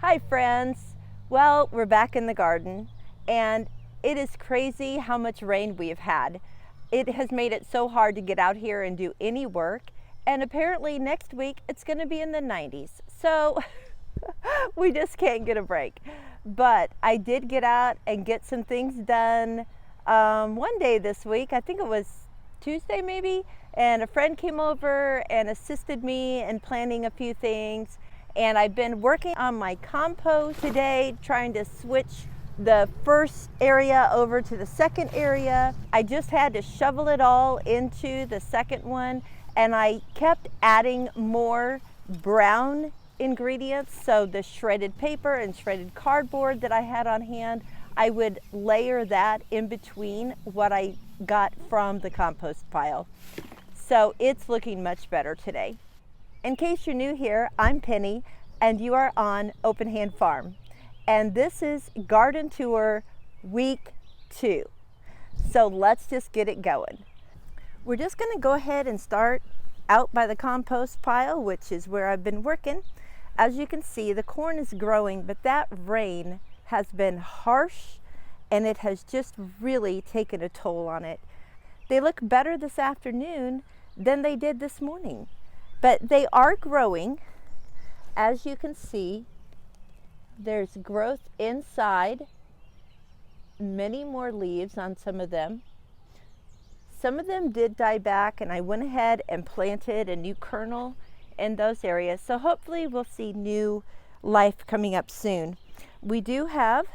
Hi friends! Well, we're back in the garden and it is crazy how much rain we have had. It has made it so hard to get out here and do any work, and apparently next week it's going to be in the 90s. So we just can't get a break. But I did get out and get some things done one day this week. I think it was Tuesday maybe, and a friend came over and assisted me in planting a few things. And I've been working on my compost today, trying to switch the first area over to the second area. I just had to shovel it all into the second one, and I kept adding more brown ingredients. So the shredded paper and shredded cardboard that I had on hand, I would layer that in between what I got from the compost pile. So it's looking much better today. In case you're new here, I'm Penny and you are on Open Hand Farm. And this is Garden Tour Week 2. So let's just get it going. We're just gonna go ahead and start out by the compost pile, which is where I've been working. As you can see, the corn is growing, but that rain has been harsh and it has just really taken a toll on it. They look better this afternoon than they did this morning. But they are growing. As you can see, there's growth inside, many more leaves on some of them. Some of them did die back, and I went ahead and planted a new kernel in those areas. So hopefully we'll see new life coming up soon. We do have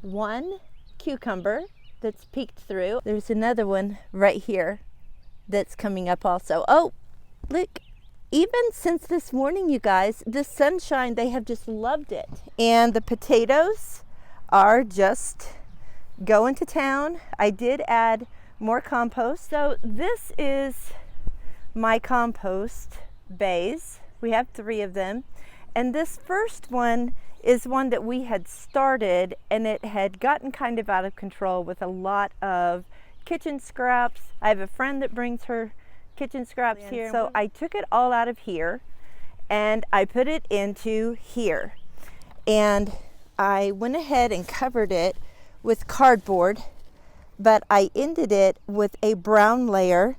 one cucumber that's peeked through. There's another one right here that's coming up also. Oh, look. Even since this morning, you guys, the sunshine, they have just loved it. And the potatoes are just going to town. I did add more compost. So this is my compost bays. We have 3 of them. And this first one is one that we had started, and it had gotten kind of out of control with a lot of kitchen scraps. I have a friend that brings her kitchen scraps here. So I took it all out of here and I put it into here. And I went ahead and covered it with cardboard, but I ended it with a brown layer,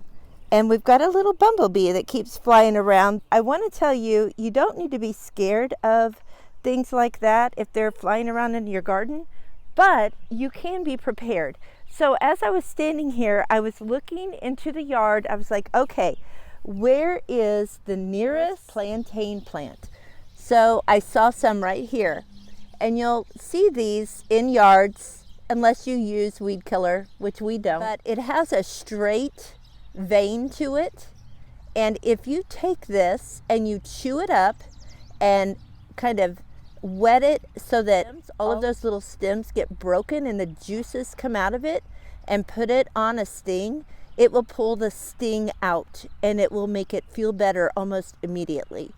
and we've got a little bumblebee that keeps flying around. I want to tell you, you don't need to be scared of things like that if they're flying around in your garden, but you can be prepared. So as I was standing here, I was looking into the yard. I was like, okay, where is the nearest plantain plant? So I saw some right here. And you'll see these in yards unless you use weed killer, which we don't. But it has a straight vein to it. And if you take this and you chew it up and kind of wet it so that all of those little stems get broken and the juices come out of it, and put it on a sting, it will pull the sting out and it will make it feel better almost immediately.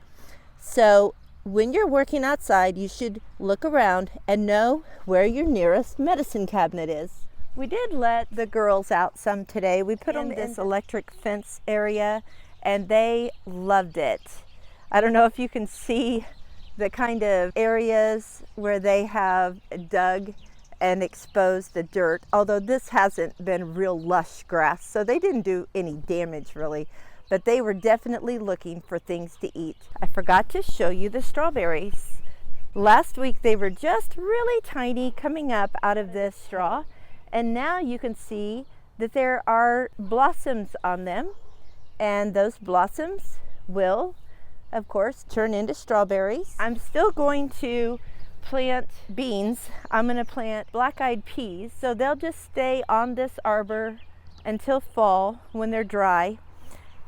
So when you're working outside, you should look around and know where your nearest medicine cabinet is. We did let the girls out some today. We put them in this electric fence area and they loved it. I don't know if you can see the kind of areas where they have dug and exposed the dirt, although this hasn't been real lush grass, so they didn't do any damage really, but they were definitely looking for things to eat. I forgot to show you the strawberries. Last week they were just really tiny coming up out of this straw, and now you can see that there are blossoms on them, and those blossoms will of course turn into strawberries. I'm still going to plant beans. I'm going to plant black-eyed peas, so they'll just stay on this arbor until fall when they're dry.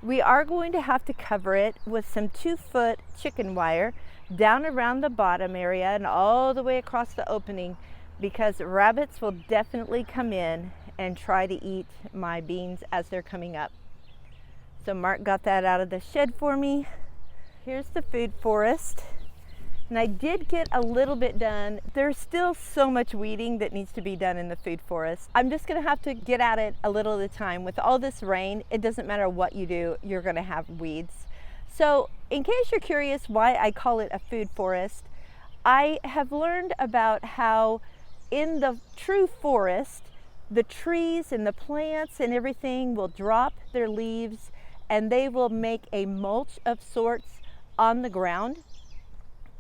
We are going to have to cover it with some 2-foot chicken wire down around the bottom area and all the way across the opening, because rabbits will definitely come in and try to eat my beans as they're coming up. So Mark got that out of the shed for me. Here's the food forest. And I did get a little bit done. There's still so much weeding that needs to be done in the food forest. I'm just gonna have to get at it a little at a time. With all this rain, it doesn't matter what you do, you're gonna have weeds. So in case you're curious why I call it a food forest, I have learned about how in the true forest, the trees and the plants and everything will drop their leaves and they will make a mulch of sorts on the ground,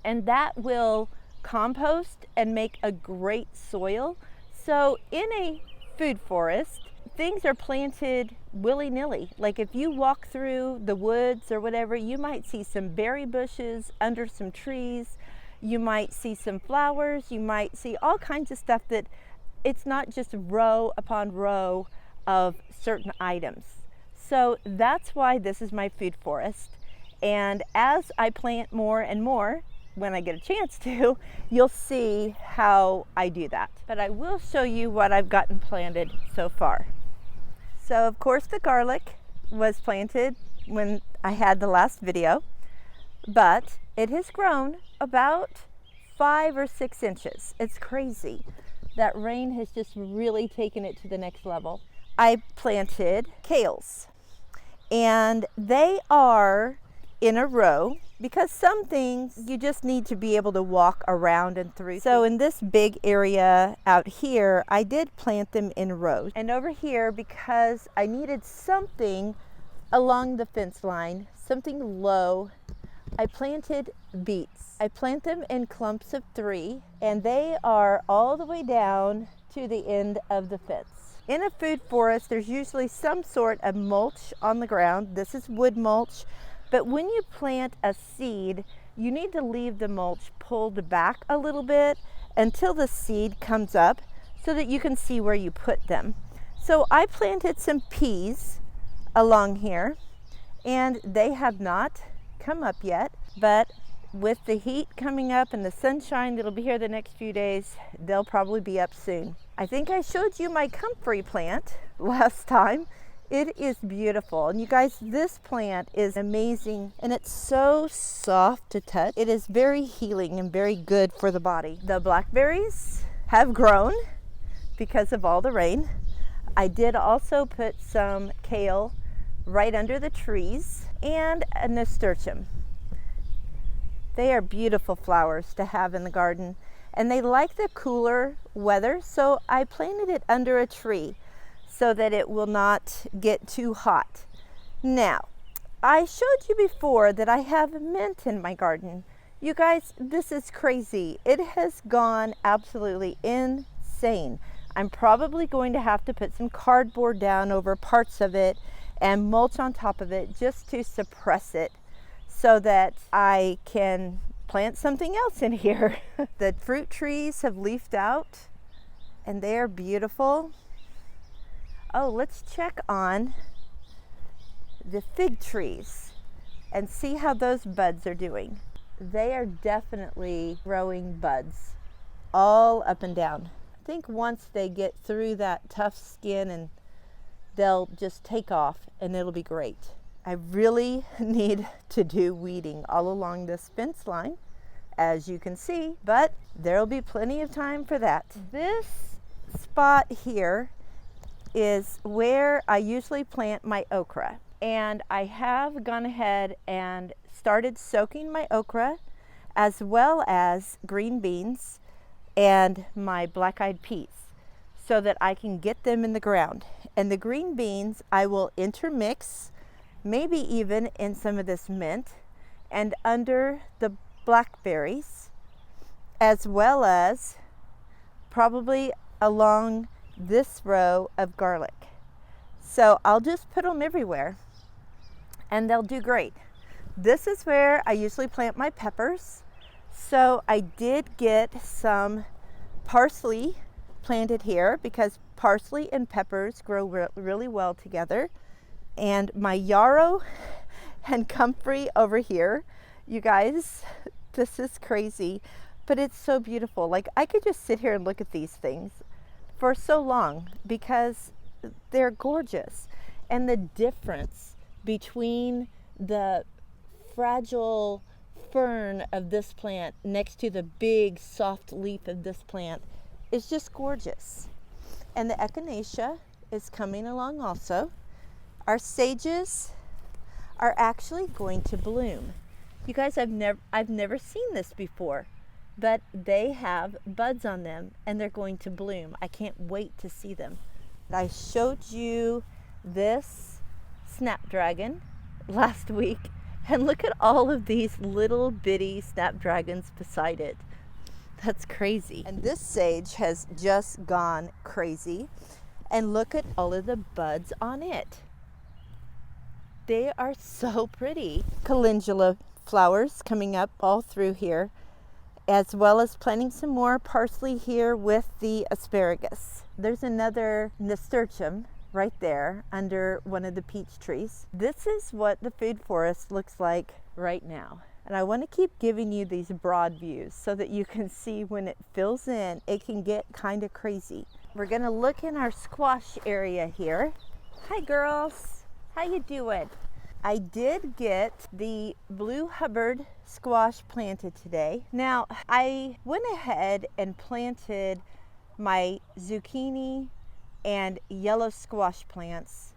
and that will compost and make a great soil. So in a food forest, things are planted willy-nilly. Like if you walk through the woods or whatever, you might see some berry bushes under some trees, you might see some flowers, you might see all kinds of stuff that it's not just row upon row of certain items. So that's why this is my food forest. And as I plant more and more, when I get a chance to, you'll see how I do that. But I will show you what I've gotten planted so far. So of course the garlic was planted when I had the last video, but it has grown about 5 or 6 inches. It's crazy. That rain has just really taken it to the next level. I planted kales, and they are in a row because some things you just need to be able to walk around and through. So in this big area out here, I did plant them in rows. And over here, because I needed something along the fence line, something low, I planted beets. I plant them in clumps of 3, and they are all the way down to the end of the fence. In a food forest, there's usually some sort of mulch on the ground. This is wood mulch, but when you plant a seed, you need to leave the mulch pulled back a little bit until the seed comes up so that you can see where you put them. So I planted some peas along here, and they have not come up yet, but with the heat coming up and the sunshine that'll be here the next few days, they'll probably be up soon. I think I showed you my comfrey plant last time. It is beautiful, and you guys, this plant is amazing, and it's so soft to touch. It is very healing and very good for the body. The blackberries have grown because of all the rain. I did also put some kale right under the trees and a nasturtium. They are beautiful flowers to have in the garden, and they like the cooler weather, so I planted it under a tree so that it will not get too hot. Now, I showed you before that I have mint in my garden. You guys, this is crazy. It has gone absolutely insane. I'm probably going to have to put some cardboard down over parts of it and mulch on top of it just to suppress it so that I can plant something else in here. The fruit trees have leafed out and they are beautiful. Oh, let's check on the fig trees and see how those buds are doing. They are definitely growing buds all up and down. I think once they get through that tough skin, and they'll just take off and it'll be great. I really need to do weeding all along this fence line, as you can see, but there'll be plenty of time for that. This spot here is where I usually plant my okra, and I have gone ahead and started soaking my okra as well as green beans and my black-eyed peas so that I can get them in the ground. And the green beans I will intermix, maybe even in some of this mint and under the blackberries, as well as probably along this row of garlic. So I'll just put them everywhere and they'll do great. This is where I usually plant my peppers. So I did get some parsley planted here because parsley and peppers grow really well together. And my yarrow and comfrey over here, you guys, this is crazy, but it's so beautiful. Like, I could just sit here and look at these things for so long because they're gorgeous. And the difference between the fragile fern of this plant next to the big soft leaf of this plant is just gorgeous. And the echinacea is coming along also. Our sages are actually going to bloom. You guys, I've never seen this before. but they have buds on them and they're going to bloom. I can't wait to see them. I showed you this snapdragon last week, and look at all of these little bitty snapdragons beside it. That's crazy. And this sage has just gone crazy, and look at all of the buds on it. They are so pretty. Calendula flowers coming up all through here, as well as planting some more parsley here with the asparagus. There's another nasturtium right there under one of the peach trees. This is what the food forest looks like right now. And I want to keep giving you these broad views so that you can see when it fills in, it can get kind of crazy. We're going to look in our squash area here. Hi girls, how you doing? I did get the blue Hubbard squash planted today. Now, I went ahead and planted my zucchini and yellow squash plants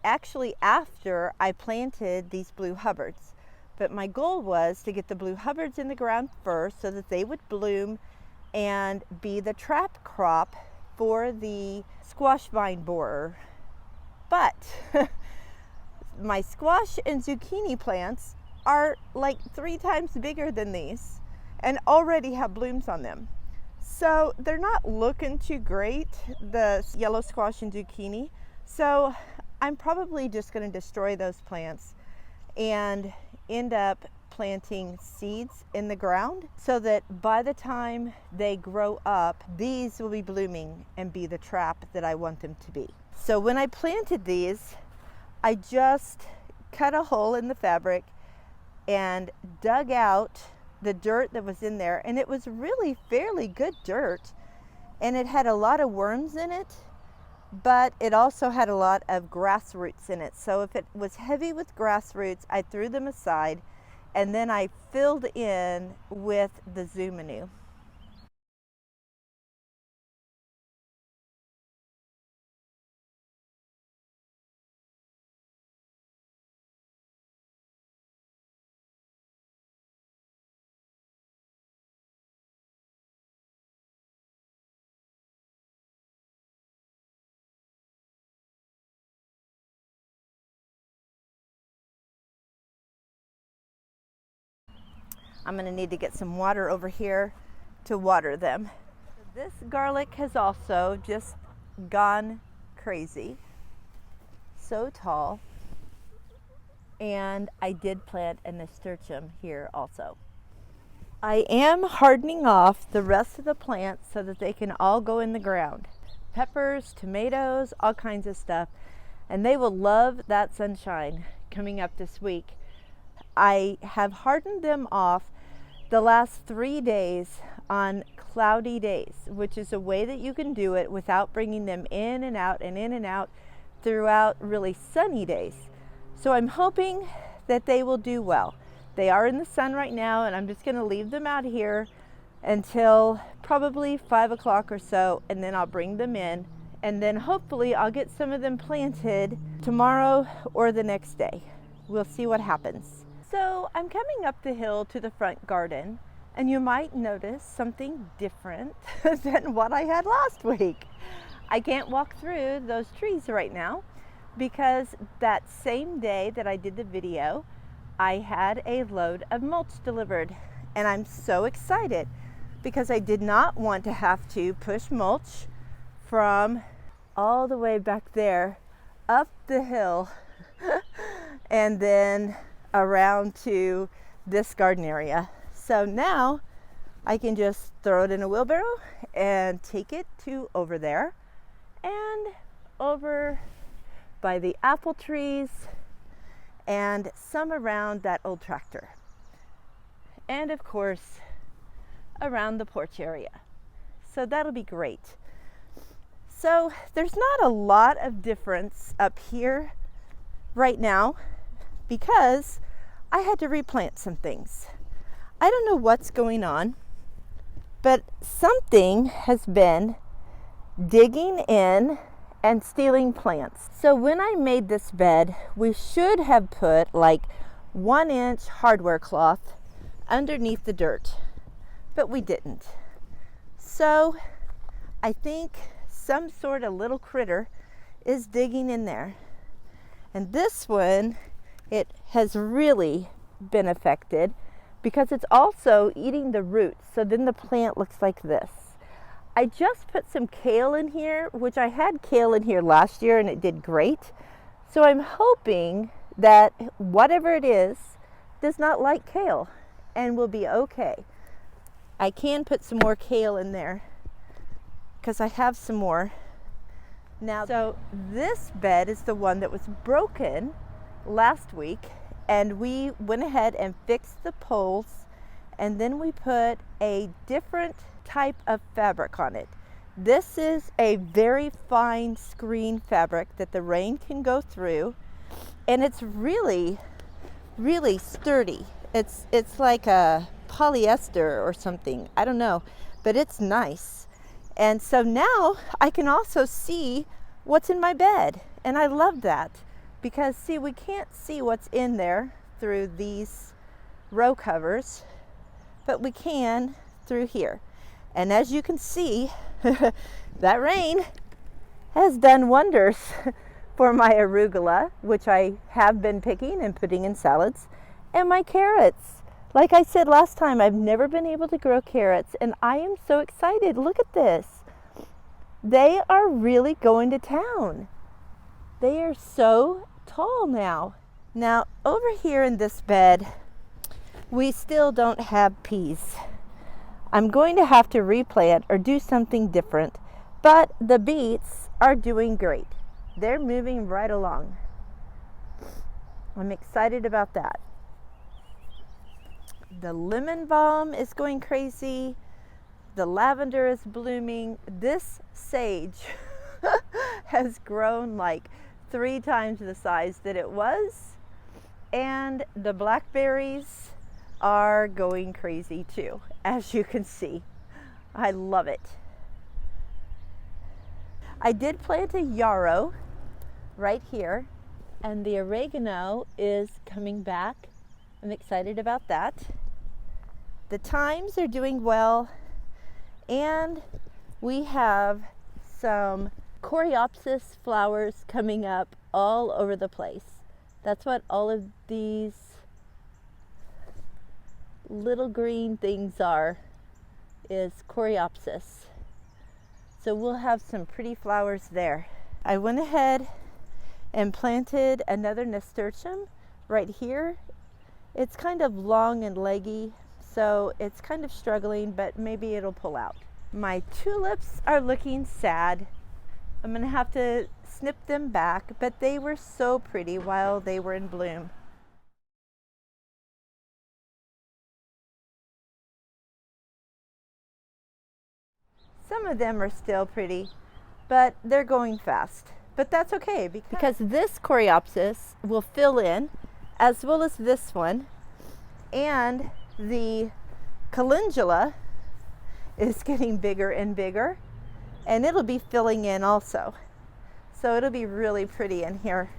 actually after I planted these blue Hubbards. But my goal was to get the blue Hubbards in the ground first so that they would bloom and be the trap crop for the squash vine borer. But my squash and zucchini plants are like 3 times bigger than these and already have blooms on them. So they're not looking too great, the yellow squash and zucchini. So I'm probably just going to destroy those plants and end up planting seeds in the ground so that by the time they grow up, these will be blooming and be the trap that I want them to be. So when I planted these, I just cut a hole in the fabric and dug out the dirt that was in there, and it was really fairly good dirt, and it had a lot of worms in it, but it also had a lot of grass roots in it. So if it was heavy with grass roots, I threw them aside, and then I filled in with the Zumanu. I'm going to need to get some water over here to water them. This garlic has also just gone crazy. So tall. And I did plant a nasturtium here also. I am hardening off the rest of the plants so that they can all go in the ground. Peppers, tomatoes, all kinds of stuff. And they will love that sunshine coming up this week. I have hardened them off the last 3 days on cloudy days, which is a way that you can do it without bringing them in and out and in and out throughout really sunny days. So I'm hoping that they will do well. They are in the sun right now, and I'm just going to leave them out here until probably 5 o'clock or so, and then I'll bring them in, and then hopefully I'll get some of them planted tomorrow or the next day. We'll see what happens. So I'm coming up the hill to the front garden, and you might notice something different than what I had last week. I can't walk through those trees right now because that same day that I did the video, I had a load of mulch delivered, and I'm so excited because I did not want to have to push mulch from all the way back there up the hill and then around to this garden area. So now I can just throw it in a wheelbarrow and take it to over there and over by the apple trees and some around that old tractor, and of course around the porch area. So that'll be great. So there's not a lot of difference up here right now because I had to replant some things. I don't know what's going on, but something has been digging in and stealing plants. So when I made this bed, we should have put like 1-inch hardware cloth underneath the dirt. but we didn't. So I think some sort of little critter is digging in there. And this one, it has really been affected because it's also eating the roots. So then the plant looks like this. I just put some kale in here, which I had kale in here last year and it did great. So I'm hoping that whatever it is does not like kale and will be okay. I can put some more kale in there because I have some more. Now, so this bed is the one that was broken last week, and we went ahead and fixed the poles, and then we put a different type of fabric on it. This is a very fine screen fabric that the rain can go through, and it's really, really sturdy. It's like a polyester or something, I don't know, but it's nice. And so now I can also see what's in my bed, and I love that because see, we can't see what's in there through these row covers, but we can through here. And as you can see, that rain has done wonders for my arugula, which I have been picking and putting in salads, and my carrots. Like I said last time, I've never been able to grow carrots, and I am so excited. Look at this. They are really going to town. They are so tall now. Now, over here in this bed, we still don't have peas. I'm going to have to replant or do something different, but the beets are doing great. They're moving right along. I'm excited about that. The lemon balm is going crazy. The lavender is blooming. This sage has grown like 3 times the size that it was. And the blackberries are going crazy too, as you can see. I love it. I did plant a yarrow right here, and the oregano is coming back. I'm excited about that. The thymes are doing well, and we have some coreopsis flowers coming up all over the place. That's what all of these little green things are, is coreopsis. So we'll have some pretty flowers there. I went ahead and planted another nasturtium right here. It's kind of long and leggy, so it's kind of struggling, but maybe it'll pull out. My tulips are looking sad. I'm gonna have to snip them back, but they were so pretty while they were in bloom. Some of them are still pretty, but they're going fast. But that's okay because this coreopsis will fill in, as well as this one, and the calendula is getting bigger and bigger, and it'll be filling in also. So it'll be really pretty in here.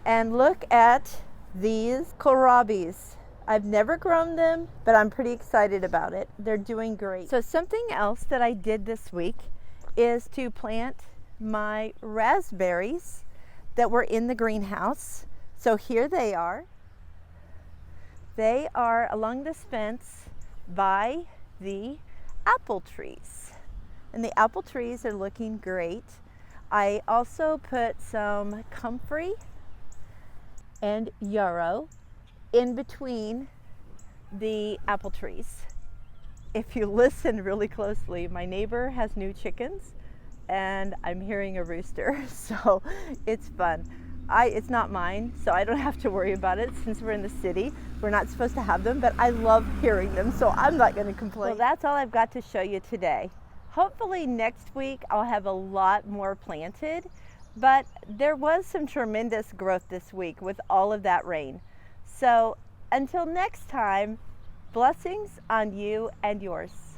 And look at these kohlrabis. I've never grown them, but I'm pretty excited about it. They're doing great. So something else that I did this week is to plant my raspberries that were in the greenhouse. So here they are. They are along this fence by the apple trees. And the apple trees are looking great. I also put some comfrey and yarrow in between the apple trees. If you listen really closely, my neighbor has new chickens and I'm hearing a rooster, so it's fun. It's not mine, so I don't have to worry about it since we're in the city. We're not supposed to have them, but I love hearing them, so I'm not gonna complain. Well, that's all I've got to show you today. Hopefully next week I'll have a lot more planted, but there was some tremendous growth this week with all of that rain. So until next time, blessings on you and yours.